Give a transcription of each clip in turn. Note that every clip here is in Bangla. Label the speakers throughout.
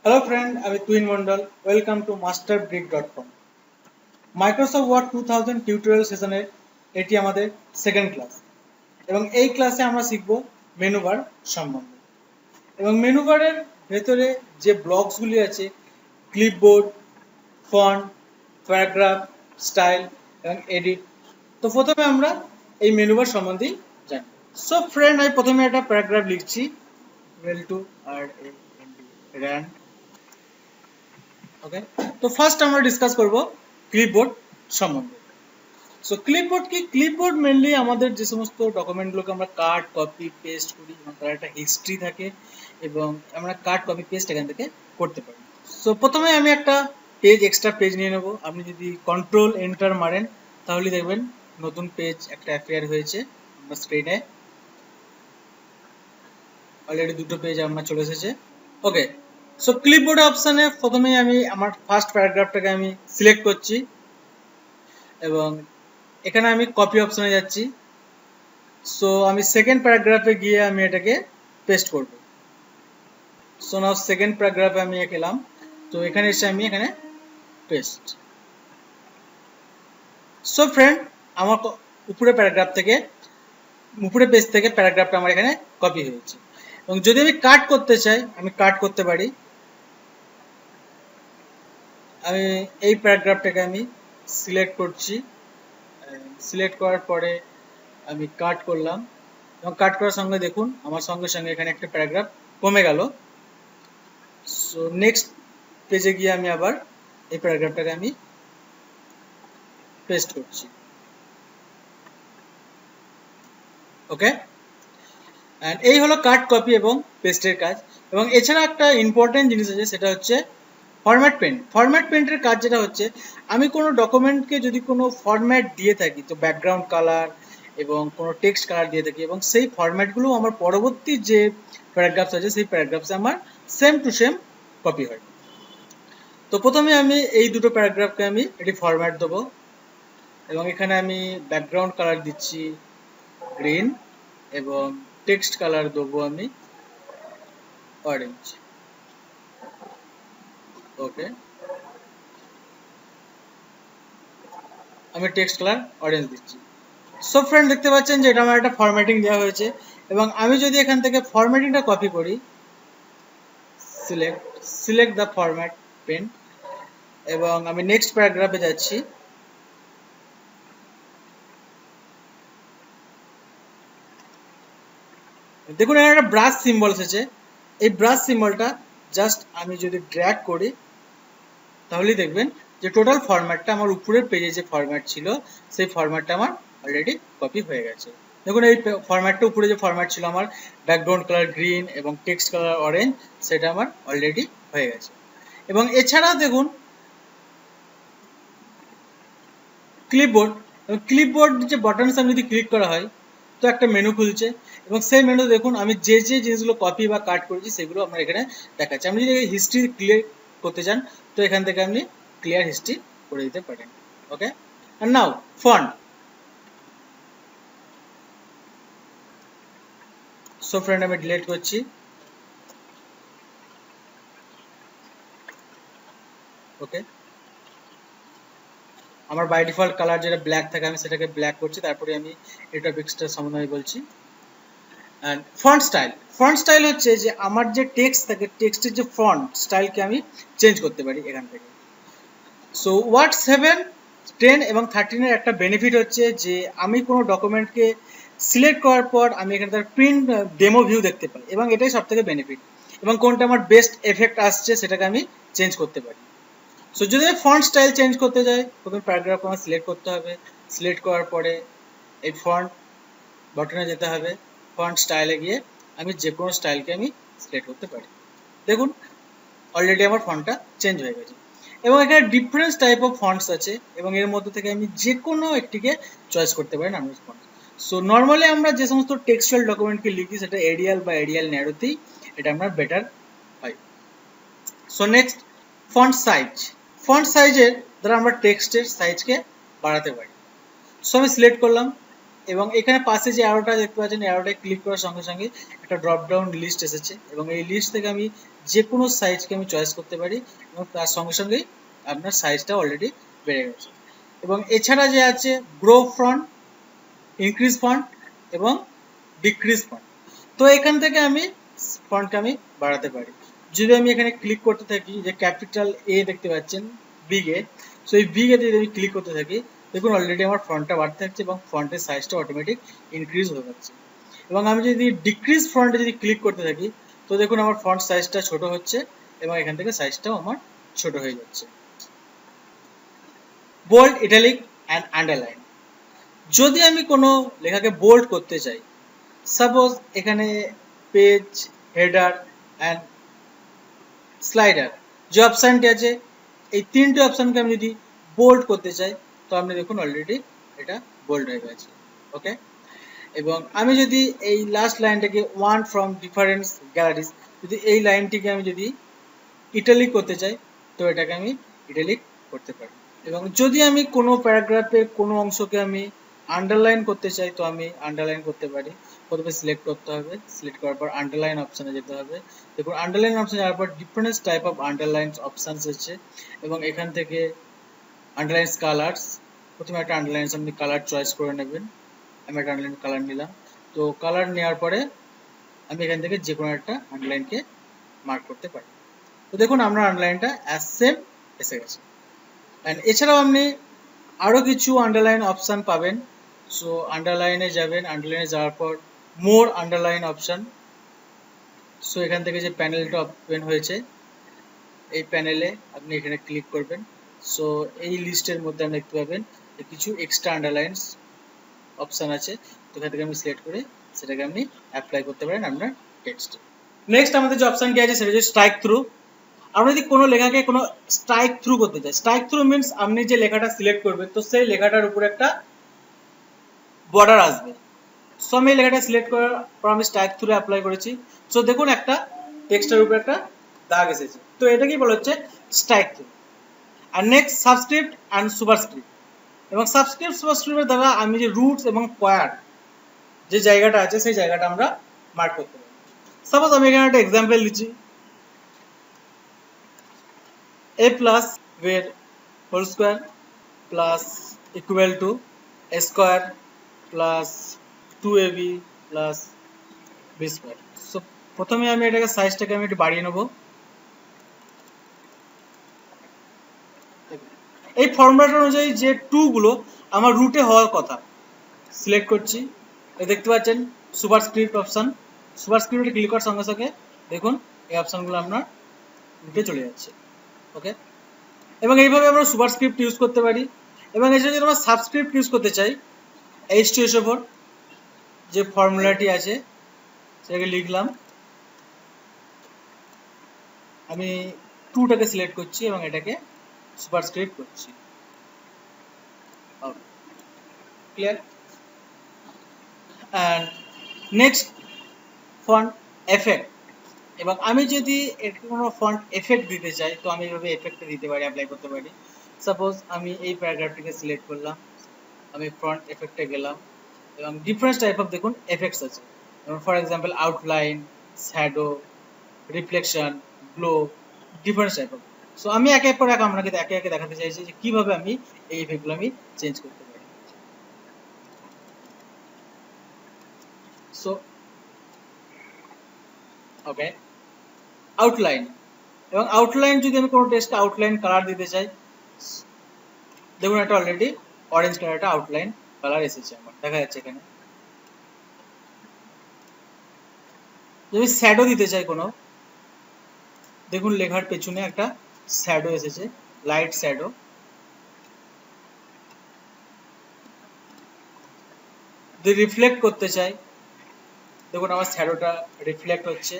Speaker 1: Hello friend, আমি Tuhin Mondal. Welcome to masterbrick.com। Microsoft Word 2000 tutorial সেশনের এটি আমাদের সেকেন্ড ক্লাস এবং এই ক্লাসে আমরা শিখব মেনু বার সম্বন্ধে। এবং মেনু বারের ভেতরে যে ব্লকসগুলি আছে, ক্লিপবোর্ড, ফন্ট, প্যারাগ্রাফ, স্টাইল এবং এডিট। তো প্রথমে আমরা এই মেনু বার সম্বন্ধে জানব। সো ফ্রেন্ড, আমি প্রথমে একটা প্যারাগ্রাফ লিখছি। well to rand ওকে। তো ফার্স্ট আমরা ডিসকাস করব ক্লিপবোর্ড সম্বন্ধে। সো ক্লিপবোর্ড কি? ক্লিপবোর্ড মেনলি আমাদের যে সমস্ত ডকুমেন্টগুলোকে আমরা কাট কপি পেস্ট করি এবং তার একটা হিস্ট্রি থাকে এবং আমরা কাট কপি পেস্ট এখান থেকে করতে পারি। সো প্রথমে আমি একটা পেজ এক্সট্রা পেজ নিয়ে নেব। আপনি যদি কন্ট্রোল এন্টার মারেন তাহলে দেখবেন নতুন পেজ একটা অ্যাপিয়ার হয়েছে আমার স্ক্রিনে। অলরেডি দুটো পেজ আমার চলে এসেছে। ওকে, সো ক্লিপবোর্ড অপশনে প্রথমেই আমি আমার ফার্স্ট প্যারাগ্রাফটাকে আমি সিলেক্ট করছি এবং এখানে আমি কপি অপশনে যাচ্ছি। সো আমি সেকেন্ড প্যারাগ্রাফে গিয়ে আমি এটাকে পেস্ট করব। সো নাও সেকেন্ড প্যারাগ্রাফে আমি এলাম, তো এখানে এসে আমি এখানে পেস্ট। সো ফ্রেন্ড, আমার উপরে প্যারাগ্রাফ থেকে উপরে পেজ থেকে প্যারাগ্রাফটা আমার এখানে কপি হয়েছে এবং যদি আমি কাট করতে চাই আমি কাট করতে পারি। আমি এই প্যারাগ্রাফটাকে আমি সিলেক্ট করছি, সিলেক্ট করার পরে আমি কাট করলাম এবং কাট করার সঙ্গে দেখুন আমার সঙ্গে সঙ্গে এখানে একটা প্যারাগ্রাফ কমে গেল। সো নেক্সট পেজে গিয়ে আমি আবার এই প্যারাগ্রাফটাকে আমি পেস্ট করছি। ওকে, এন্ড এই হলো কাট কপি এবং পেস্টের কাজ। এবং এছাড়া একটা ইম্পর্টেন্ট জিনিস আছে, সেটা হচ্ছে ফরম্যাট পেন্ট। ফরম্যাট পেন্টের কাজ যেটা হচ্ছে, আমি কোনো ডকুমেন্টকে যদি কোনো ফরম্যাট দিয়ে থাকি, তো ব্যাকগ্রাউন্ড কালার এবং কোনো টেক্সট কালার দিয়ে থাকি এবং সেই ফরম্যাটগুলো আমার পরবর্তী যে প্যারাগ্রাফস আছে সেই প্যারাগ্রাফসে আমার সেম টু সেম কপি হয়। তো প্রথমে আমি এই দুটো প্যারাগ্রাফকে আমি এটি ফরম্যাট দেবো এবং এখানে আমি ব্যাকগ্রাউন্ড কালার দিচ্ছি গ্রিন এবং টেক্সট কালার দেবো আমি অরেঞ্জ। ওকে, আমি টেক্সট কালার অরেঞ্জ দিচ্ছি। সো ফ্রেন্ড, দেখতে পাচ্ছেন যে এটা আমার একটা ফরম্যাটিং দেওয়া হয়েছে এবং আমি যদি এখান থেকে ফরম্যাটিংটা কপি করি, সিলেক্ট দ্য ফরম্যাট পেন এবং আমি নেক্সট প্যারাগ্রাফে যাচ্ছি। দেখুন এখানে একটা ব্রাশ সিম্বল এসেছে। এই ব্রাশ সিম্বলটা জাস্ট আমি যদি ড্র্যাগ করি তাহলেই দেখবেন যে টোটাল ফরম্যাটটা আমার উপরের পেজে যে ফরম্যাট ছিল সেই ফরম্যাটটা আমার অলরেডি কপি হয়ে গেছে। দেখুন এই ফরম্যাটটা উপরে যে ফরম্যাট ছিল আমার ব্যাকগ্রাউন্ড কালার গ্রিন এবং টেক্সট কালার অরেঞ্জ, সেটা আমার অলরেডি হয়ে গেছে। এবং এছাড়াও দেখুন ক্লিপবোর্ড যে বাটনস আমি যদি ক্লিক করা হয় তো একটা মেনু খুলছে এবং সেই মেনু দেখুন আমি যে যে জিনিসগুলো কপি বা কাট করেছি সেগুলো আমার এখানে দেখাচ্ছে। আপনি যদি হিস্ট্রি ক্লিয়ার করতে চান তো এখান থেকে আপনি ক্লিয়ার হিস্ট্রি করে দিতে পারেন। ওকে, আর নাও ফন্ট। সো ফ্রেন্ড, আমি ডিলিট করছি। ওকে, আমার বাই ডিফল্ট কালার যেটা ব্ল্যাক থাকে আমি সেটাকে ব্ল্যাক করছি, তারপরে আমি এই টপিকসটা সম্বন্ধে বলছি। এন্ড ফন্ট স্টাইল হচ্ছে যে আমার যে টেক্সট থাকে টেক্সটের যে ফন্ট স্টাইলকে আমি চেঞ্জ করতে পারি এখান থেকে। সো ওয়ার্ড 7, 10 এবং 13 এর একটা বেনিফিট হচ্ছে যে আমি কোনো ডকুমেন্টকে সিলেক্ট করার পর আমি এখানে তার প্রিন্ট ডেমো ভিউ দেখতে পাই এবং এটাই সব থেকে বেনিফিট এবং কোনটা আমার বেস্ট এফেক্ট আসছে সেটাকে আমি চেঞ্জ করতে পারি। সো যদি আমি ফন্ট স্টাইল চেঞ্জ করতে যাই প্রথমে প্যারাগ্রাফ আমার সিলেক্ট করতে হবে, সিলেক্ট করার পরে এই ফন্ট বাটনে যেতে হবে, ফন্ট স্টাইলে গিয়ে আমি যে কোনো স্টাইলকে আমি সিলেক্ট করতে পারি। দেখুন অলরেডি আমার ফন্টটা চেঞ্জ হয়ে গেছে এবং এখানে ডিফারেন্ট টাইপ অফ ফন্টস আছে এবং এর মধ্যে থেকে আমি যে কোনো একটিকে চয়েস করতে পারি নাম ফন্ট। সো নর্মালি আমরা যে সমস্ত টেক্সচুয়াল ডকুমেন্টকে লিখি সেটা এরিয়াল বা এরিয়াল ন্যারোতেই এটা আমরা বেটার হয়। সো নেক্সট ফন্ট সাইজের দ্বারা আমরা টেক্সটের সাইজকে বাড়াতে পারি। সো আমি সিলেক্ট করলাম এবং এখানে পাশে যে অ্যারোটা দেখতে পাচ্ছেন, অ্যারোটা ক্লিক করার সঙ্গে সঙ্গে একটা ড্রপ ডাউন লিস্ট এসেছে এবং এই লিস্ট থেকে আমি যে কোনো সাইজকে আমি চয়েস করতে পারি এবং তার সঙ্গে সঙ্গেই আপনার সাইজটা অলরেডি বেড়ে গেছে। এবং এছাড়া যে আছে গ্রো ফন্ট, ইনক্রিজ ফন্ট এবং ডিক্রিজ ফন্ট। তো এখান থেকে আমি ফন্টকে আমি বাড়াতে পারি। যদি আমি এখানে ক্লিক করতে থাকি, যে ক্যাপিটাল এ দেখতে পাচ্ছেন বিগ এ, সো এই বিগ এ যদি আমি ক্লিক করতে থাকি, দেখুন অলরেডি আমার ফন্টটা বাড়তে থাকছে এবং ফন্টের সাইজটা অটোমেটিক ইনক্রিজ হয়ে যাচ্ছে। এবং আমি যদি ডিক্রিজ ফন্টে যদি ক্লিক করতে থাকি, তো দেখুন আমার ফন্ট সাইজটা ছোট হচ্ছে এবং এখান থেকে সাইজটাও আমার ছোট হয়ে যাচ্ছে। Bold, italic and underline. যদি আমি কোনো লেখাকে বোল্ড করতে চাই, সাপোজ এখানে পেজ, হেডার অ্যান্ড স্লাইডার যে অপশানটি আছে, এই তিনটে অপশানকে আমি যদি বোল্ড করতে চাই, তো আপনি দেখুন অলরেডি এটা বোল্ড হয়ে গেছে। ওকে, এবং আমি যদি এই লাস্ট লাইনটাকে ওয়ান ফ্রম ডিফারেন্স গ্যালারিজ, যদি এই লাইনটিকে আমি যদি ইটালিক করতে চাই, তো এটাকে আমি ইটালিক করতে পারি। এবং যদি আমি কোনো প্যারাগ্রাফের কোনো অংশকে আমি আন্ডারলাইন করতে চাই, তো আমি আন্ডারলাইন করতে পারি। প্রথমে সিলেক্ট করতে হবে, সিলেক্ট করার পর আন্ডারলাইন অপশানে যেতে হবে। দেখুন আন্ডারলাইন অপশানে যাওয়ার পর different type of underline options আছে এবং এখান থেকে আন্ডারলাইন্স কালার্স, প্রথমে একটা আন্ডারলাইন্স আপনি কালার চয়েস করে নেবেন। আমি একটা আন্ডারলাইন কালার নিলাম। তো কালার নেওয়ার পরে আমি এখান থেকে যে কোনো একটা আন্ডারলাইনকে মার্ক করতে পারি। তো দেখুন আমরা আন্ডারলাইনটা অ্যাজ সেম এসে গেছে। অ্যান্ড এছাড়াও আপনি আরও কিছু আন্ডারলাইন অপশান পাবেন। সো আন্ডারলাইনে যাবেন, আন্ডারলাইনে যাওয়ার পর মোর আন্ডারলাইন অপশান। সো এখান থেকে যে প্যানেলটা ওপেন হয়েছে, এই প্যানেলে আপনি এখানে ক্লিক করবেন। সো এই লিস্টের মধ্যে আপনি দেখতে পাবেন কিছু এক্সট্রা আন্ডারলাইন্স অপশান আছে। তো এখান থেকে আপনি সিলেক্ট করে সেটাকে আপনি অ্যাপ্লাই করতে পারেন আপনার টেক্সটে। নেক্সট আমাদের যে অপশানটি আছে সেটা হচ্ছে স্ট্রাইক থ্রু। আমরা যদি কোনো লেখাকে কোনো স্ট্রাইক থ্রু করতে চাই, স্ট্রাইক থ্রু মিনস আপনি যে লেখাটা সিলেক্ট করবেন, তো সেই লেখাটার উপরে একটা বর্ডার আসবে। সো আমি লেখাটা সিলেক্ট করার পর আমি স্ট্রাইক থ্রু অ্যাপ্লাই করেছি। সো দেখুন একটা টেক্সটের উপরে একটা দাগ এসেছে। তো এটাকেই বলা হচ্ছে স্ট্রাইক থ্রু। আর নেক্সট সাবস্ক্রিপ্ট অ্যান্ড সুপারস্ক্রিপ্ট। এবং সাবস্ক্রিপ্ট সুপারস্ক্রিপ্টের দ্বারা আমি যে রুটস এবং পয়ার যে জায়গাটা আছে সেই জায়গাটা আমরা মার্ক করতে পারি। সাপোজ আমি এখানে একটা এক্সাম্পল দিচ্ছি, a plus where whole square plus equal to a square plus 2ab plus b square. So প্রথমে আমি এটাকে সাইজটাকে আমি একটু বাড়িয়ে নেব। এই ফর্মুলাটা অনুযায়ী যে 2 গুলো আমার রুটে হওয়ার কথা সিলেক্ট করছি। দেখতে পাচ্ছেন সুপারস্ক্রিপ্ট অপশন, সুপারস্ক্রিপ্টে ক্লিক করার সঙ্গে সঙ্গে দেখুন এই অপশনগুলো আপনার রুটে চলে যাচ্ছে। ওকে, এবং এইভাবে আমরা সুপারস্ক্রিপ্ট ইউজ করতে পারি। এবং এছাড়া যদি আমরা সাবস্ক্রিপ্ট ইউজ করতে চাই, H2SO4 যে ফর্মুলাটি আছে সেটাকে লিখলাম, আমি 2টাকে সিলেক্ট করছি এবং এটাকে সুপারস্ক্রিপ্ট করছি। Clear? And next font effect. এবং আমি যদি এর কোনো ফন্ট এফেক্ট দিতে চাই, তো আমি এইভাবে এফেক্টটা দিতে পারি, অ্যাপ্লাই করতে পারি। সাপোজ আমি এই প্যারাগ্রাফটিকে সিলেক্ট করলাম, আমি ফ্রন্ট এফেক্টে গেলাম এবং ডিফারেন্ট টাইপ অফ দেখুন এফেক্টস আছে। যেমন for example outline, shadow, reflection, glow, different type of. So আমি একের পর এক আপনাকে একে একে দেখাতে চাইছি যে কিভাবে আমি এই এফেক্টগুলো আমি চেঞ্জ করতে পারি। So okay, outline. এবং আউটলাইন যদি আমি কোনো টেক্সটে আউটলাইন কালার দিতে চাই, দেখুন একটা অলরেডি অরেঞ্জ কালার একটা আউটলাইন কালার এসেছে আমার, দেখা যাচ্ছে এখানে। যদি শ্যাডো দিতে চাই কোনো, দেখুন লেখার পেছনে একটা শ্যাডো এসেছে, লাইট শ্যাডো। যদি রিফ্লেক্ট করতে চাই, দেখুন আমার শ্যাডোটা রিফ্লেক্ট হচ্ছে।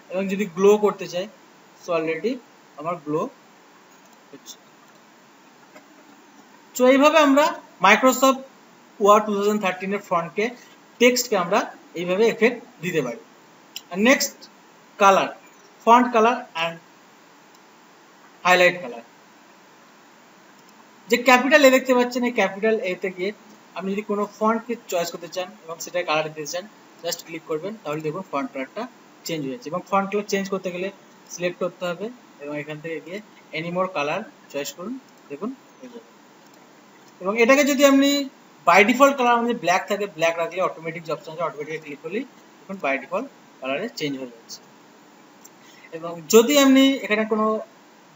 Speaker 1: এবং যদি গ্লো করতে চাই, সো অলরেডি আমার গ্লো হচ্ছে। তো এইভাবে আমরা মাইক্রোসফট ওয়ার্ড 2013 এর ফন্টকে, টেক্সটকে আমরা এইভাবে এফেক্ট দিতে পারি। আর next colour, font colour and highlight colour. যে ক্যাপিটাল এ দেখতে পাচ্ছেন, এই ক্যাপিটাল এ তে গিয়ে আপনি যদি কোনো ফন্টকে চয়েস করতে চান এবং সেটা কালার দিতে চান, জাস্ট ক্লিক করবেন, তাহলে দেখুন ফন্ট কালারটা চেঞ্জ হয়ে যাচ্ছে। এবং ফন্ট কালার চেঞ্জ করতে গেলে সিলেক্ট করতে হবে এবং এখান থেকে গিয়ে এনি মোর কালার চয়েস করুন, দেখুন হয়ে যাবে। এবং এটাকে যদি আপনি বাই ডিফল্ট কালার আমাদের ব্ল্যাক থাকে, ব্ল্যাক রাখলে অটোমেটিক যে অপশন আছে অটোমেটিক ক্লিক করলেই দেখুন বাই ডিফল্ট কালারে চেঞ্জ হয়ে যাচ্ছে। এবং যদি আপনি এখানে কোনো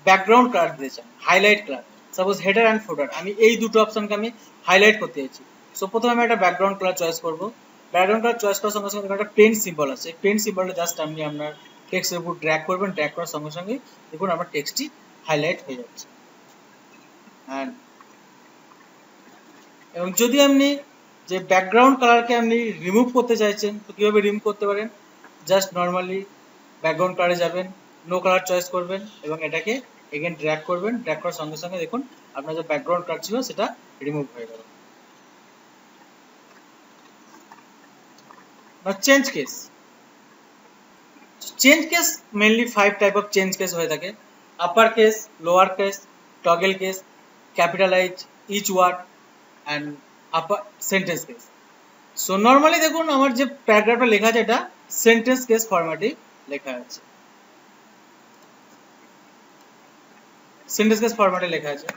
Speaker 1: ব্যাকগ্রাউন্ড কালার দিতে চান, highlight colour, suppose header and ফুটার, আমি এই দুটো অপশনকে আমি হাইলাইট করতে চাইছি। সো প্রথমে আমি একটা ব্যাকগ্রাউন্ড কালার চয়েস করব। ব্যাকগ্রাউন্ড কালার চয়েস করার সঙ্গে সঙ্গে একটা পেন সিম্বল আছে, পেন সিম্বলটা জাস্ট আপনি আপনার টেক্সটের উপর ড্র্যাগ করবেন, ড্র্যাগ করার সঙ্গে সঙ্গে দেখুন আমার টেক্সটটি হাইলাইট হয়ে যাচ্ছে। এবং যদি আপনি যে ব্যাকগ্রাউন্ড কালারকে আপনি রিমুভ করতে চাইছেন, তো কিভাবে রিমুভ করতে পারেন, জাস্ট নর্মালি ব্যাকগ্রাউন্ড কালারে যাবেন, নো কালার চয়েস করবেন এবং এটাকে এগেন ড্র্যাগ করবেন, ড্র্যাগ করার সঙ্গে সঙ্গে দেখুন আপনার যে ব্যাকগ্রাউন্ড কালার ছিল সেটা রিমুভ হয়ে গেল। Now change case, change case mainly 5 type of change case হয়ে থাকে, upper case, lower case, toggle case, capitalise each word and upper sentence case. So normally দেখুন আমার যে প্যারাগ্রাফটা লেখা আছে এটা সেন্টেন্স কেস ফরম্যাটে লেখা আছে, সেন্টেন্স কেস ফরম্যাটে লেখা আছে।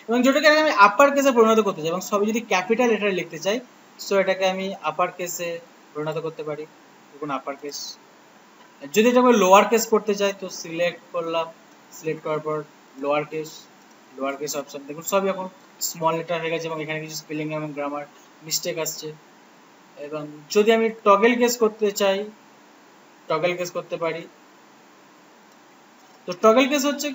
Speaker 1: এবং যেটাকে আমি আপার কেসে পরিণত করতে চাই এবং সবই যদি ক্যাপিটাল লেটারে লিখতে চাই, সো এটাকে আমি আপার কেসে পরিণত করতে পারি, দেখুন আপার কেস। যদি এটা আমি লোয়ার কেস করতে চাই তো সিলেক্ট করলাম, সিলেক্ট করার পর লোয়ার কেস অপশন, দেখুন সবই এখন স্মল লেটার হয়ে গেছে এবং এখানে কিছু স্পেলিং এবং গ্রামার মিস্টেক আসছে। এবং যদি আমি টগল কেস করতে চাই, টগল কেস করতে পারি। তো টগল কেস হচ্ছে,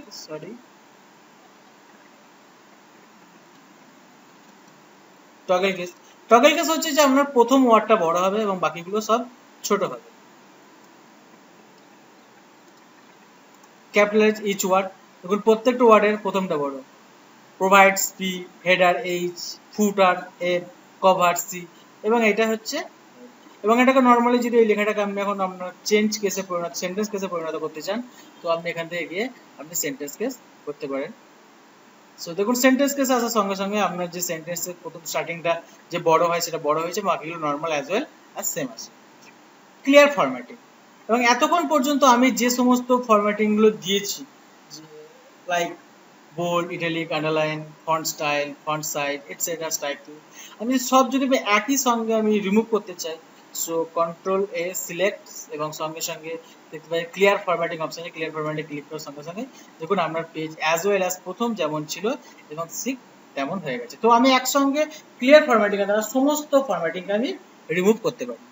Speaker 1: টগল কেস হচ্ছে যে আপনার প্রথম ওয়ার্ডটা বড় হবে এবং বাকিগুলো সব ছোট হবে। ক্যাপিটালাইজ ইচ ওয়ার্ড, দেখুন প্রত্যেকটা ওয়ার্ডের প্রথমটা বড়, প্রোভাইডস পি, হেডার এইচ, ফুটার এফ, কভার সি, এবং এটা হচ্ছে। এবং এটাকে নর্মালি যদি এই লেখাটাকে আপনি এখন আপনার চেঞ্জ কেসে পরিণত, সেন্টেন্স কেসে পরিণত করতে চান, তো আপনি এখান থেকে গিয়ে আপনি সেন্টেন্স কেস করতে পারেন। সো দেখুন সেন্টেন্স কেসে আসার সঙ্গে সঙ্গে আপনার যে সেন্টেন্সের প্রথম স্টার্টিংটা যে বড় হয় সেটা বড় হয়েছে, বাকিগুলো normal as well as same আছে। ক্লিয়ার ফরম্যাটিং, এবং এতক্ষণ পর্যন্ত আমি যে সমস্ত ফরম্যাটিং গুলো দিয়েছি, like bold, italic, underline, font style, font size etcetera, strike through, আমি সব যদি একই সঙ্গে আমি রিমুভ করতে চাই, সো কন্ট্রোল এ সিলেক্ট এবং সঙ্গে সঙ্গে দেখতে পাই ক্লিয়ার ফরম্যাটিং অপশনে, ক্লিয়ার ফরম্যাটে ক্লিক করার সঙ্গে সঙ্গে দেখুন আপনার পেজ অ্যাজ ওয়েল অ্যাজ প্রথম যেমন ছিল এবং ঠিক তেমন হয়ে গেছে। তো আমি একসঙ্গে ক্লিয়ার ফরম্যাটিং এর দ্বারা সমস্ত ফরম্যাটিংকে আমি রিমুভ করতে পারি।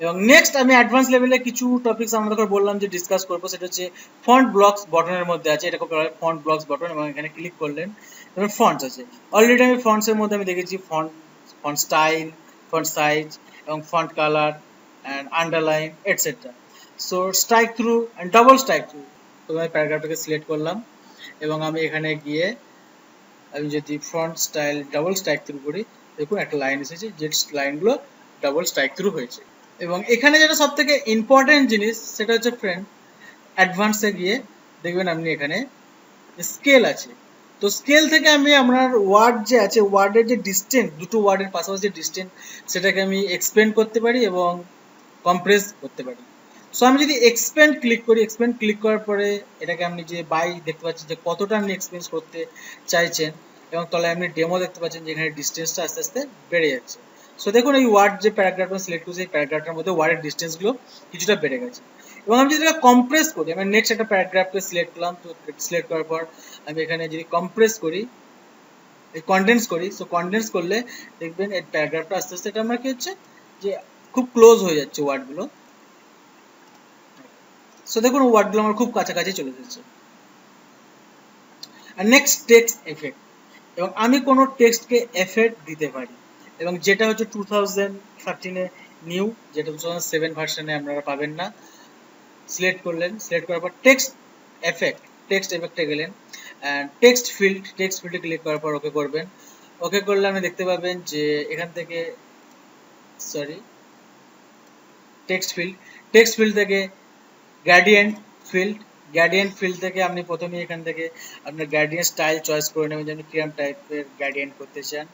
Speaker 1: এবং নেক্সট আমি অ্যাডভান্স লেভেলে কিছু টপিকস আমাদের বললাম যে ডিসকাস করবো, সেটা হচ্ছে ফন্ট ব্লকস বটনের মধ্যে আছে, এটাকে বলা হয় ফন্ট ব্লকস বটন, এবং এখানে ক্লিক করলেন এবং ফন্টস আছে। অলরেডি আমি ফন্টস এর মধ্যে আমি দেখেছি font, font style, font size এবং font colour and underline etcetera. So strike through and double strike through, তো আমি প্যারাগ্রাফটাকে সিলেক্ট করলাম এবং আমি এখানে গিয়ে আমি যদি font style double strike through করি, দেখুন একটা লাইন এসেছে, যে লাইনগুলো ডাবল স্ট্রাইক থ্রু হয়েছে। এবং এখানে যেটা সব থেকে ইম্পর্টেন্ট জিনিস সেটা হচ্ছে ফ্রেন্ড, অ্যাডভান্সে গিয়ে দেখবেন আপনি এখানে স্কেল আছে। তো স্কেল থেকে আমি আপনার ওয়ার্ড যে আছে, ওয়ার্ডের যে ডিস্টেন্স, দুটো ওয়ার্ডের পাশাপাশি যে ডিস্টেন্স, সেটাকে আমি এক্সপেন্ড করতে পারি এবং কম্প্রেস করতে পারি। সো আমি যদি এক্সপেন্ড ক্লিক করি, এক্সপেন্ড ক্লিক করার পরে এটাকে আপনি যে বাই দেখতে পাচ্ছেন যে কতটা আপনি এক্সপেন্স করতে চাইছেন, এবং তলায় আপনি ডেমো দেখতে পাচ্ছেন যে এখানে ডিস্টেন্সটা আস্তে আস্তে বেড়ে যাচ্ছে। সো দেখুন এই ওয়ার্ড যে প্যারাগ্রাফটা সিলেক্ট করছি, এই প্যারাগ্রাফটার মধ্যে ওয়ার্ডের ডিস্টেন্সগুলো কিছুটা বেড়ে গেছে। এবং আমি যদি এটা কম্প্রেস করি, আমি নেক্সট একটা প্যারাগ্রাফকে সিলেক্ট করলাম, তো সিলেক্ট করার পর আমি এখানে যদি কম্প্রেস করি, কন্ডেন্স করি, সো কন্ডেন্স করলে দেখবেন এই প্যারাগ্রাফটা আস্তে আস্তে এটা আমার কি হচ্ছে যে খুব ক্লোজ হয়ে যাচ্ছে ওয়ার্ডগুলো। সো দেখুন ওয়ার্ডগুলো আমার খুব কাছাকাছি চলে এসেছে। আর নেক্সট টেক্সট এফেক্ট, এবং আমি কোনো টেক্সটকে এফেক্ট দিতে পারি, এবং যেটা হচ্ছে 2013 নিউ, যেটা 2007 ভার্সনে আপনারা পাবেন না। সিলেক্ট করলেন, সিলেক্ট করার পর টেক্সট এফেক্টে গেলেন, অ্যান্ড টেক্সট ফিল্ডে ক্লিক করার পর ওকে করবেন। ওকে করলে আপনি দেখতে পাবেন যে এখান থেকে টেক্সট ফিল্ড থেকে গ্রেডিয়েন্ট ফিল্ড, গ্রেডিয়েন্ট ফিল্ড থেকে আপনি প্রথমে এখান থেকে আপনার গ্রেডিয়েন্ট স্টাইল চয়েস করে নেবেন যে আপনি কিরকম টাইপের গ্রেডিয়েন্ট করতে চান,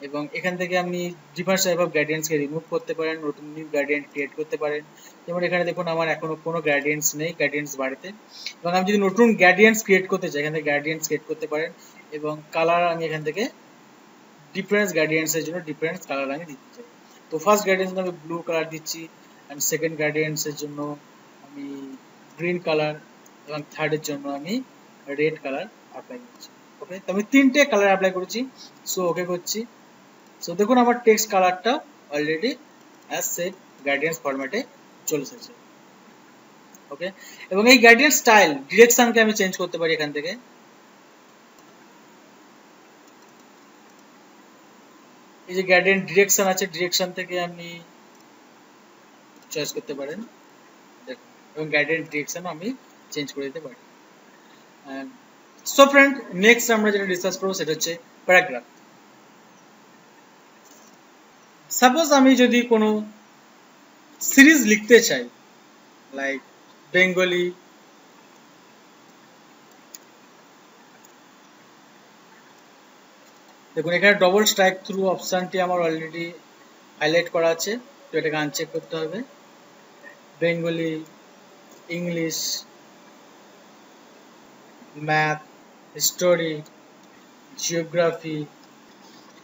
Speaker 1: এবং এখান থেকে আপনি ডিফারেন্ট টাইপ অফ গ্রেডিয়েন্টসকে রিমুভ করতে পারেন, নতুন নিউ গ্রেডিয়েন্ট ক্রিয়েট করতে পারেন। যেমন এখানে দেখুন আমার এখনো কোনো গ্রেডিয়েন্টস নেই গ্রেডিয়েন্টস বাড়িতে, এবং আমি যদি নতুন গ্রেডিয়েন্টস ক্রিয়েট করতে চাই এখান থেকে গ্রেডিয়েন্টস ক্রিয়েট করতে পারেন, এবং কালার আমি এখান থেকে ডিফারেন্স গ্রেডিয়েন্টস এর জন্য ডিফারেন্স কালার আমি দিতে চাই। তো ফার্স্ট গ্রেডিয়েন্টস আমি ব্লু কালার দিচ্ছি, এন্ড সেকেন্ড গ্রেডিয়েন্টস এর জন্য আমি গ্রিন কালার, এবং থার্ড এর জন্য আমি রেড কালার অ্যাপ্লাই করছি। ওকে, তো আমি তিনটে কালার অ্যাপ্লাই করেছি, সো ওকে করছি। সো দেখুন আমার টেক্সট কালারটা অলরেডি অ্যাজ সেট গ্রেডিয়েন্টস ফরম্যাটে চলে এসেছে। ওকে, এবং এই গ্রেডিয়েন্ট স্টাইল ডিরেকশনকে আমি চেঞ্জ করতে পারি এখান থেকে। এই যে গ্রেডিয়েন্ট ডিরেকশন আছে, ডিরেকশন থেকে আপনি চয়েস করতে পারেন দেখুন, এবং গ্রেডিয়েন্ট ডিরেকশন আমি চেঞ্জ করে দিতে পারি। সো ফ্রেন্ড, নেক্সট আমরা যেটা ডিসকাস করব সেটা হচ্ছে প্যারাগ্রাফ। সাপোজ আমি যদি কোনো সিরিজ লিখতে চাই, লাইক বেঙ্গলি, দেখুন এখানে ডবল স্ট্রাইক থ্রু অপশনটি আমার অলরেডি হাইলাইট করা আছে, তো এটাকে আনচেক করতে হবে। Bengali, English, math, history, geography,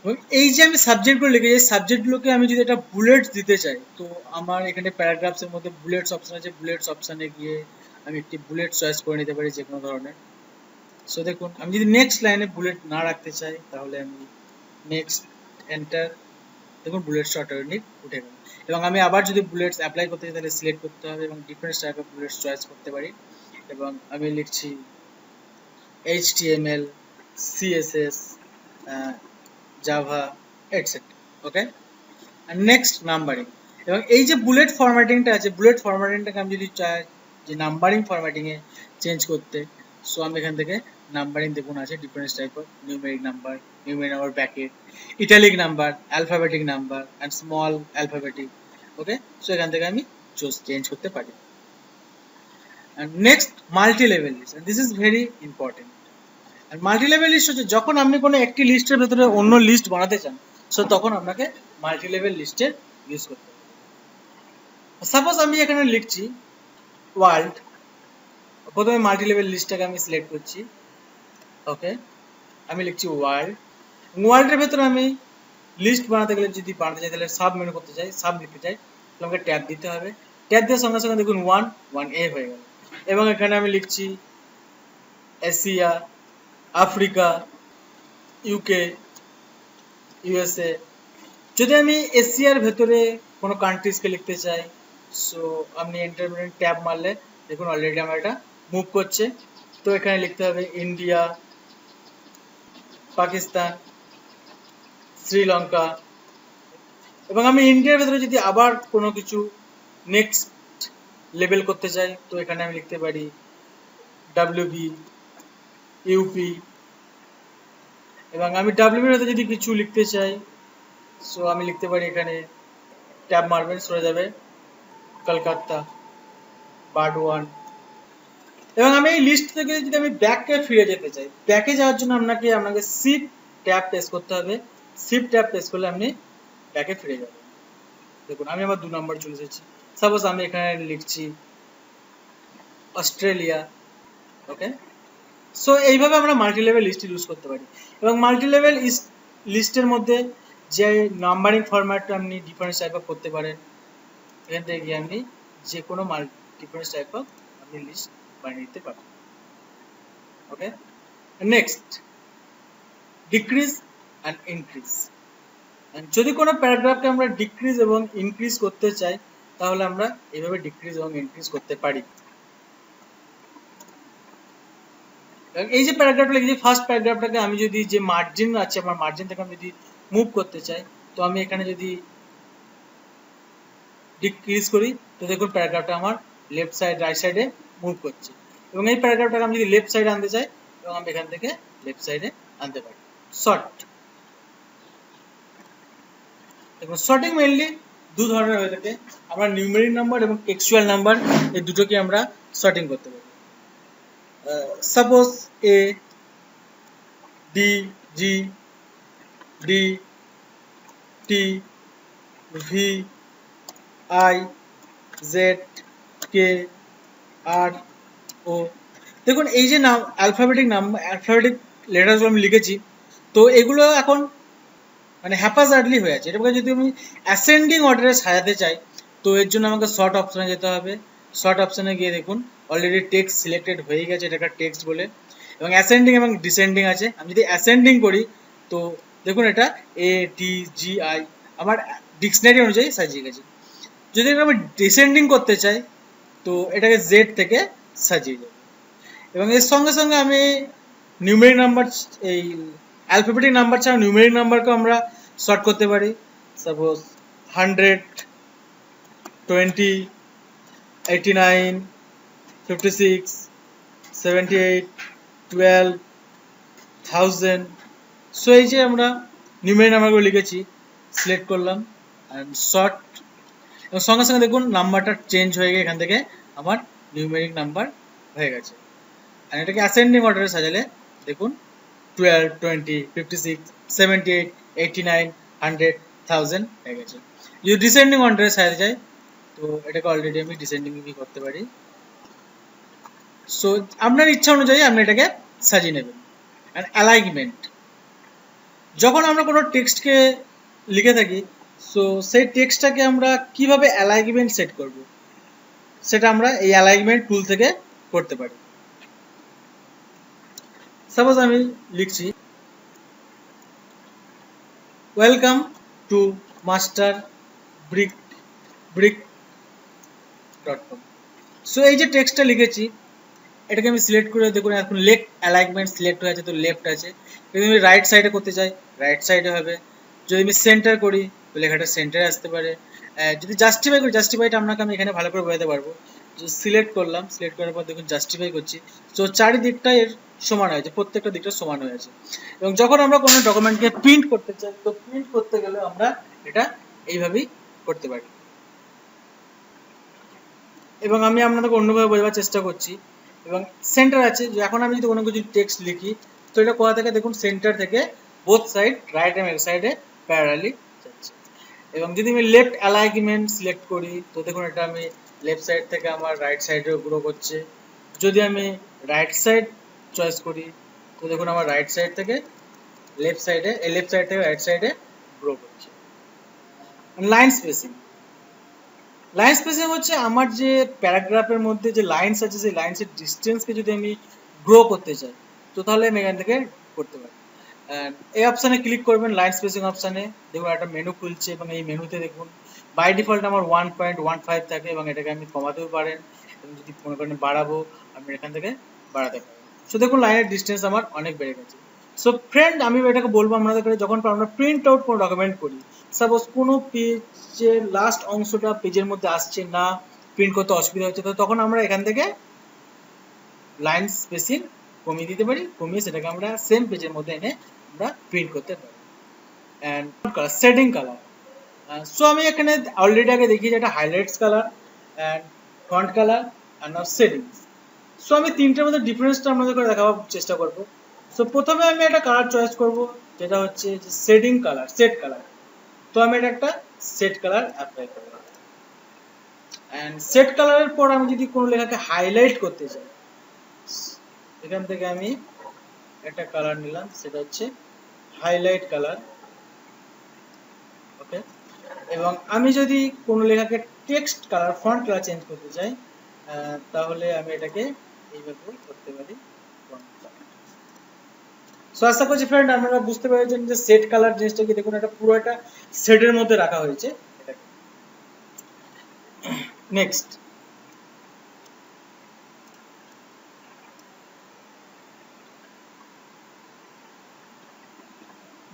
Speaker 1: এবং এই যে আমি সাবজেক্টগুলো লিখেছি এই সাবজেক্টগুলোকে আমি যদি একটা বুলেটস দিতে চাই, তো আমার এখানে প্যারাগ্রাফসের মধ্যে বুলেটস অপশন আছে, বুলেটস অপশনে গিয়ে আমি একটি বুলেট চয়েস করে নিতে পারি যে কোনো ধরনের। সো দেখুন আমি যদি নেক্সট লাইনে বুলেট না রাখতে চাই তাহলে আমি নেক্সট এন্টার, দেখুন বুলেটস অটোমেটিক উঠে গেল। এবং আমি আবার যদি বুলেটস অ্যাপ্লাই করতে চাই তাহলে সিলেক্ট করতে হবে এবং different type of bullets choice করতে পারি, এবং আমি লিখছি HTML, CSS, জাভা, এটসেট্রা। ওকে, আর নেক্সট নাম্বারিং, এবং এই যে বুলেট ফরম্যাটিংটা আছে, বুলেট ফরম্যাটিংটাকে আমি যদি চাই যে নাম্বারিং ফরম্যাটিং এ চেঞ্জ করতে, সো আমি এখান থেকে নাম্বারিং দেখুন আছে different type of numeric number bracket, italic number, alphabetic number and small alphabetic. Okay, so এখান থেকে আমি চেঞ্জ করতে পারি। and next multi level list, and this is very important. and multi level list হচ্ছে যখন আপনি কোনো একটি লিস্টের ভিতরে অন্য লিস্ট বানাতে চান, সো তখন আপনাকে মাল্টি লেভেল লিস্টের ইউজ করতে হবে। সাপোজ আমি এখানে লিখছি ওয়ার্ল্ড, প্রথমে মাল্টি লেভেল লিস্টটাকে আমি সিলেক্ট করছি। ওকে, আমি লিখছি ওয়ার্ল্ড, ওয়ার্ল্ডের ভেতরে আমি লিস্ট বানাতে গেলে যদি বানাতে চাই তাহলে সাব মেনু করতে চাই, সাব লিখতে চাই, তাহলে আমাকে ট্যাব দিতে হবে। ট্যাব দেওয়ার সঙ্গে সঙ্গে দেখুন 1 হয়ে গেল, এবং এখানে আমি লিখছি এশিয়া, আফ্রিকা, ইউকে, ইউএসএ। যদি আমি এশিয়ার ভেতরে কোনো কান্ট্রিজকে লিখতে চাই, সো আপনি এন্টার ট্যাব মারলে দেখুন অলরেডি আমার এটা মুভ করছে। তো এখানে লিখতে হবে ইন্ডিয়া, পাকিস্তান, শ্রীলঙ্কা, এবং আমি ইন্ডিয়ার ভেতরে যদি আবার কোনো কিছু নেক্সট লেবেল করতে চাই, তো এখানে আমি লিখতে পারি WB, ইউপি, এবং আমি WB-র ভেতরে যদি কিছু লিখতে চাই, সো আমি লিখতে পারি এখানে ট্যাব মারবেন সরে যাবে কলকাতা, বারডওয়ান। এবং আমি এই লিস্ট থেকে যদি আমি ব্যাকে ফিরে যেতে চাই, ব্যাকে যাওয়ার জন্য আপনাকে শিফট ট্যাব প্রেস করতে হবে। শিফট ট্যাব প্রেস করলে আপনি ব্যাকে ফিরে যাবেন। দেখুন আমি আবার 2 নম্বর চলে এসেছি। সাপোজ আমি এখানে লিখছি অস্ট্রেলিয়া। ওকে, সো এইভাবে আমরা মাল্টি লেভেল লিস্ট ইউজ করতে পারি, এবং মাল্টি লেভেল লিস্টের মধ্যে যে নাম্বারিং ফরম্যাটটা আপনি ডিফারেন্ট টাইপ অফ করতে পারেন, এখান থেকে গিয়ে আপনি যে কোনো ডিফারেন্ট টাইপ অফ আপনি লিস্ট বানিয়ে নিতে পারেন। ওকে, নেক্সট ডিক্রিজ অ্যান্ড ইনক্রিজ। যদি কোনো প্যারাগ্রাফকে আমরা ডিক্রিজ এবং ইনক্রিজ করতে চাই তাহলে আমরা এইভাবে ডিক্রিজ এবং ইনক্রিজ করতে পারি। এই যে প্যারাগ্রাফটা লিখেছি, ফার্স্ট প্যারাগ্রাফটাকে আমি যদি যে মার্জিন আছে আমার মার্জিন থেকে আমি যদি মুভ করতে চাই, তো আমি এখানে যদি ডিক্রিজ করি তো দেখুন প্যারাগ্রাফটা আমার লেফট সাইড রাইট সাইডে মুভ করছে, এবং এই প্যারাগ্রাফটাকে আমি যদি লেফট সাইডে আনতে চাই এবং আমি এখান থেকে লেফট সাইডে আনতে পারি। শর্ট, দেখুন শর্টিং মেইনলি 2 ধরনের হয়ে থাকে, আমরা নিউমেরিক নাম্বার এবং টেক্সচুয়াল নাম্বার এই দুটোকে আমরা শর্টিং করতে পারি। Suppose A D G D T V I Z K R O. দেখুন এই যে নাম অ্যালফাবেটিক লেটারগুলো আমি লিখেছি, তো এগুলো এখন মানে হ্যাপাজার্ডলি হয়ে আছে। এটাকে যদি আমি অ্যাসেন্ডিং অর্ডারে সাজাতে চাই, তো এর জন্য আমাকে শর্ট অপশনে যেতে হবে। শর্ট অপশনে গিয়ে দেখুন অলরেডি টেক্সট সিলেক্টেড হয়ে গেছে, এটা একটা টেক্সট বলে, এবং অ্যাসেন্ডিং এবং ডিসেন্ডিং আছে। আমি যদি অ্যাসেন্ডিং করি তো দেখুন এটা এ টি জি আই আমার ডিকশনারি অনুযায়ী সাজিয়ে গেছে। যদি আমি ডিসেন্ডিং করতে চাই তো এটাকে জেড থেকে সাজিয়ে যাবে। এবং এর সঙ্গে সঙ্গে আমি নিউমেরিক নাম্বার, এই অ্যালফাবেটিক নাম্বার ছাড়া নিউমেরিক নাম্বারকেও আমরা শর্ট করতে পারি। সাপোজ 100, 20, 89, 56, 78, 12, 1000। সো এই যে আমরা নিউমেরিক নাম্বারগুলো লিখেছি, সিলেক্ট করলাম অ্যান্ড শর্ট, এবং সঙ্গে সঙ্গে দেখুন নাম্বারটা চেঞ্জ হয়ে গিয়ে এখান থেকে আমার নিউমেরিক নাম্বার হয়ে গেছে। আর এটাকে অ্যাসেন্ডিং অর্ডারে সাজালে দেখুন 12, 20, 56, 78, 89, 100, 1000 হয়ে গেছে। যদি ডিসেন্ডিং অর্ডারে সাজাতে চাই তো এটাকে অলরেডি আমি ডিসেন্ডিং করতে পারি। সো আপনার ইচ্ছা অনুযায়ী আপনি এটাকে সাজিয়ে নেবেন। অ্যান্ড অ্যালাইনমেন্ট, যখন আমরা কোনো টেক্সটকে লিখে থাকি, সো সেই টেক্সটটাকে আমরা কিভাবে অ্যালাইনমেন্ট সেট করব, সেটা আমরা এই অ্যালাইনমেন্ট টুল থেকে করতে পারি। সাপোজ আমি লিখছি welcome to master brick.com। So এই যে টেক্সটটা লিখেছি এটাকে আমি সিলেক্ট করে দেখুন এখন লেফট অ্যালাইনমেন্ট সিলেক্ট হয়ে আছে, তো লেফট আছে। যদি আমি রাইট সাইডে করতে চাই রাইট সাইডে হবে। যদি আমি সেন্টার করি তো লেখাটা সেন্টারে আসতে পারে। যদি জাস্টিফাই করি, জাস্টিফাইটা আপনাকে আমি এখানে ভালো করে বোঝাতে পারবো। সিলেক্ট করলাম, সিলেক্ট করার পর দেখুন জাস্টিফাই করছি, তো চারিদিকটা এর সমান হয়েছে, প্রত্যেকটা দিকটা সমান হয়ে আছে। এবং যখন আমরা কোনো ডকুমেন্টকে প্রিন্ট করতে চাই তো প্রিন্ট করতে গেলে আমরা এটা এইভাবেই করতে পারি। এবং আমি আপনাদেরকে অন্যভাবে বোঝাবার চেষ্টা করছি। এবং সেন্টার আছে, যে এখন আমি যদি কোনো কিছু টেক্সট লিখি তো এটা কোথা থেকে দেখুন সেন্টার থেকে বোথ সাইড রাইট এবং লেফট সাইডে প্যারালালি যাচ্ছে। এবং যদি আমি লেফট অ্যালাইনমেন্ট সিলেক্ট করি তো দেখুন এটা আমি লেফট সাইড থেকে আমার রাইট সাইডে গ্রো করছে। যদি আমি রাইট সাইড চয়েস করি তো দেখুন আমার রাইট সাইড থেকে লেফট সাইডে, লেফট সাইড থেকে রাইট সাইডে গ্রো করছে। লাইন স্পেসিং, লাইন স্পেসিং হচ্ছে আমার যে প্যারাগ্রাফের মধ্যে যে লাইনস আছে সেই লাইনসের ডিস্টেন্সকে যদি আমি গ্রো করতে চাই তো তাহলে আমি এখান থেকে করতে পারি। এই অপশানে ক্লিক করবেন, লাইন স্পেসিং অপশানে দেখুন একটা মেনু খুলছে, এবং এই মেনুতে দেখুন বাই ডিফল্ট আমার 1.15 থাকে, এবং এটাকে আমি কমাতেও পারেন, এবং যদি মনে করেন বাড়াবো আপনি এখান থেকে বাড়াতে পারেন। সো দেখুন লাইনের ডিস্টেন্স আমার অনেক বেড়ে গেছে। সো ফ্রেন্ড আমি এটাকে বলবো আপনাদের, যখন আমরা প্রিন্ট আউট কোনো ডকুমেন্ট করি, সাপোজ কোনো পেজের লাস্ট অংশটা পেজের মধ্যে আসছে না, প্রিন্ট করতে অসুবিধা হচ্ছে, তো তখন আমরা এখান থেকে লাইন স্পেসিং কমিয়ে দিতে পারি, কমিয়ে সেটাকে আমরা সেম পেজের মধ্যে এনে আমরা প্রিন্ট করতে পারি। অ্যান্ড সেটিং কালার, সো আমি এখানে অলরেডি আগে দেখিয়েছি একটা highlights colour and font colour and now settings. So আমি তিনটের মধ্যে ডিফারেন্সটা আপনাদের করে দেখাবার চেষ্টা করব। সো প্রথমে আমি একটা কালার চয়েস করব যেটা হচ্ছে সেটিং কালার, সেট কালার। তো আমি এটা একটা সেট কালার অ্যাপ্লাই করব। অ্যান্ড সেট কালারের পর আমি যদি কোনো লেখাকে হাইলাইট করতে চাই, এখান থেকে আমি একটা কালার নিলাম, সেটা হচ্ছে হাইলাইট কালার। ওকে, এবং আমি যদি কোনো লেখাকে text colour, font colour change করতে চাই তাহলে আমি এটাকে এইভাবে করতে পারি। সো আশা করছি ফ্রেন্ড আপনারা বুঝতে পেরেছেন যে সেট কালার জিনিসটা কি। দেখুন এটা পুরো একটা সেটের মধ্যে রাখা হয়েছে এটাকে। Next,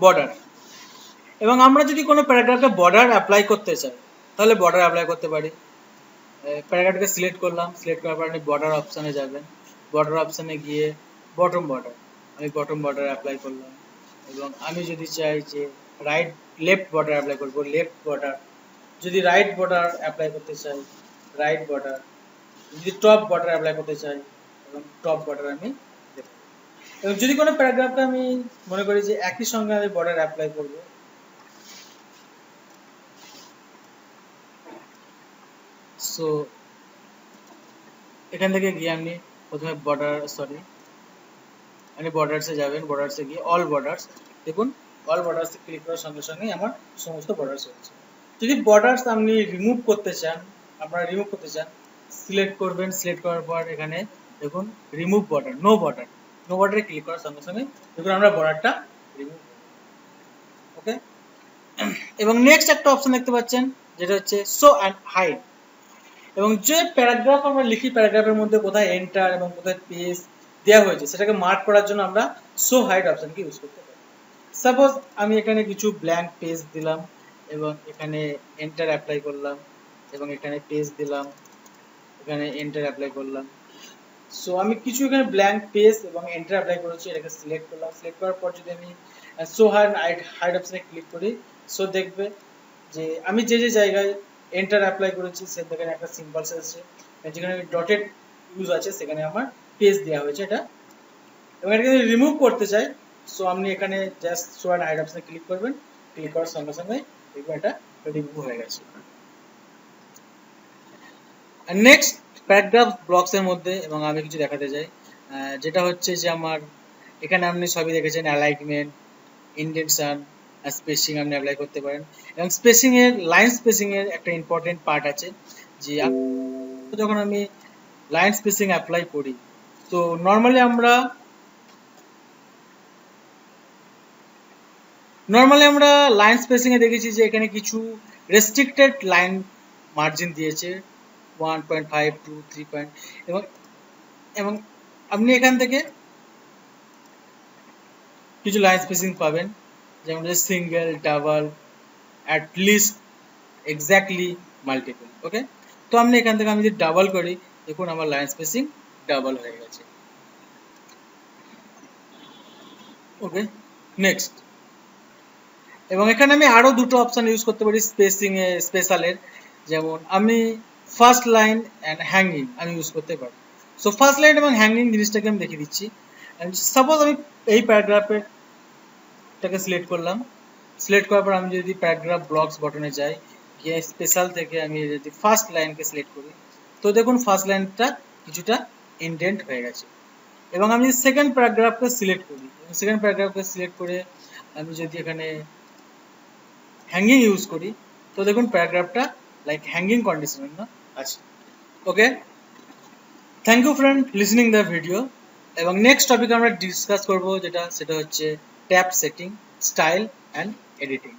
Speaker 1: border. এবং আমরা যদি কোনো প্যারাগ্রাফে বর্ডার অ্যাপ্লাই করতে চাই তাহলে বর্ডার অ্যাপ্লাই করতে পারি। প্যারাগ্রাফটাকে সিলেক্ট করলাম, সিলেক্ট করার পর আপনি বর্ডার অপশানে যাবেন, বর্ডার অপশানে গিয়ে বটম বর্ডার, আমি বটম বর্ডার অ্যাপ্লাই করলাম। এবং আমি যদি চাই যে লেফট বর্ডার অ্যাপ্লাই করবো, লেফট বর্ডার। যদি রাইট বর্ডার অ্যাপ্লাই করতে চাই রাইট বর্ডার। যদি টপ বর্ডার অ্যাপ্লাই করতে চাই এবং টপ বর্ডার আমি দেব। এবং যদি কোনো প্যারাগ্রাফে আমি মনে করি যে একই সঙ্গে আমি বর্ডার অ্যাপ্লাই করব, সো এখান থেকে গিয়ে আপনি প্রথমে আপনি বর্ডারসে যাবেন, বর্ডারসে গিয়ে অল বর্ডার্স, দেখুন অল বর্ডারসে ক্লিক করার সঙ্গে সঙ্গেই আমার সমস্ত বর্ডার্স হচ্ছে। যদি বর্ডার্স আপনি রিমুভ করতে চান, সিলেক্ট করবেন, সিলেক্ট করার পর এখানে দেখুন রিমুভ বর্ডার, নো বর্ডারে ক্লিক করার সঙ্গে সঙ্গে দেখুন আমরা বর্ডারটা রিমুভ, ওকে। এবং নেক্সট একটা অপশন দেখতে পাচ্ছেন যেটা হচ্ছে শো অ্যান্ড হাইড। এবং যে প্যারাগ্রাফ আমরা লিখি, প্যারাগ্রাফের মধ্যে কোথায় এন্টার এবং কোথায় পেজ দেওয়া হয়েছে সেটাকে মার্ক করার জন্য আমরা শো হাইড অপশনকে ইউজ করতে পারি। সাপোজ আমি এখানে কিছু ব্ল্যাঙ্ক পেজ দিলাম এবং এখানে এন্টার অ্যাপ্লাই করলাম এবং এখানে পেজ দিলাম, এখানে এন্টার অ্যাপ্লাই করলাম। সো আমি কিছু এখানে ব্ল্যাঙ্ক পেজ এবং এন্টার অ্যাপ্লাই করেছি, এটাকে সিলেক্ট করলাম। সিলেক্ট করার পর যদি আমি শো হাইড অপশনে ক্লিক করি, সো দেখবে যে আমি যে জায়গায় এন্টার অ্যাপ্লাই করেছি সেখানে একটা সিম্বলস আছে, যেখানে ডটেড ইউজ আছে সেখানে আমার পেজ দেওয়া হয়েছে এটা। এবং এটাকে যদি রিমুভ করতে চাই, সো আপনি এখানে জাস্ট শো অ্যান্ড হাইড অপশনে ক্লিক করবেন, ক্লিক করার সঙ্গে সঙ্গে দেখবেন এটা রিমুভ হয়ে গেছে। আর নেক্সট প্যারাগ্রাফ ব্লকস এর মধ্যে এবং আমি কিছু দেখাতে চাই, যেটা হচ্ছে যে আমার এখানে আপনি সবই দেখেছেন, অ্যালাইনমেন্ট, ইন্ডেন্টেশন, স্পেসিং আপনি অ্যাপ্লাই করতে পারেন। এবং স্পেসিং এর, লাইন স্পেসিং এর একটা ইম্পর্টেন্ট পার্ট আছে, যে যখন আমি লাইন স্পেসিং অ্যাপ্লাই করি, তো নর্মালি আমরা লাইন স্পেসিং এ দেখেছি যে এখানে কিছু রেস্ট্রিক্টেড লাইন মার্জিন দিয়েছে 1.5 টু 3 পয়েন্ট, এবং আপনি এখান থেকে কিছু লাইন স্পেসিং পাবেন, যেমন single, double, at least, exactly, multiple, okay. তো আপনি এখান থেকে আমি যদি ডাবল করি, দেখুন আমার লাইন স্পেসিং ডাবল হয়ে গেছে, ওকে। নেক্সট, এবং এখানে আমি আরো দুটো অপশন ইউজ করতে পারি স্পেসিং এ, স্পেশালের, যেমন আমি ফার্স্ট লাইন এন্ড হ্যাঙ্গিং আমি ইউজ করতে পারি। সো ফার্স্ট লাইন এবং হ্যাঙ্গিং জিনিসটাকে আমি দেখিয়ে দিচ্ছি। সাপোজ আমি এই প্যারাগ্রাফটাকে সিলেক্ট করলাম, সিলেক্ট করার পর আমি যদি প্যারাগ্রাফ ব্লকস বাটনে যাই, গিয়ে স্পেশাল থেকে আমি যদি ফার্স্ট লাইনকে সিলেক্ট করি, তো দেখুন ফার্স্ট লাইনটা কিছুটা ইনডেন্ট হয়ে গেছে। এবং আমি সেকেন্ড প্যারাগ্রাফকে সিলেক্ট করি, সেকেন্ড প্যারাগ্রাফকে সিলেক্ট করে আমি যদি এখানে হ্যাঙ্গিং ইউজ করি, তো দেখুন প্যারাগ্রাফটা লাইক হ্যাঙ্গিং কন্ডিশনের না আছে, okay. Thank you friend listening the video. এবং নেক্সট টপিক আমরা ডিসকাস করব, সেটা হচ্ছে tab setting, style and editing.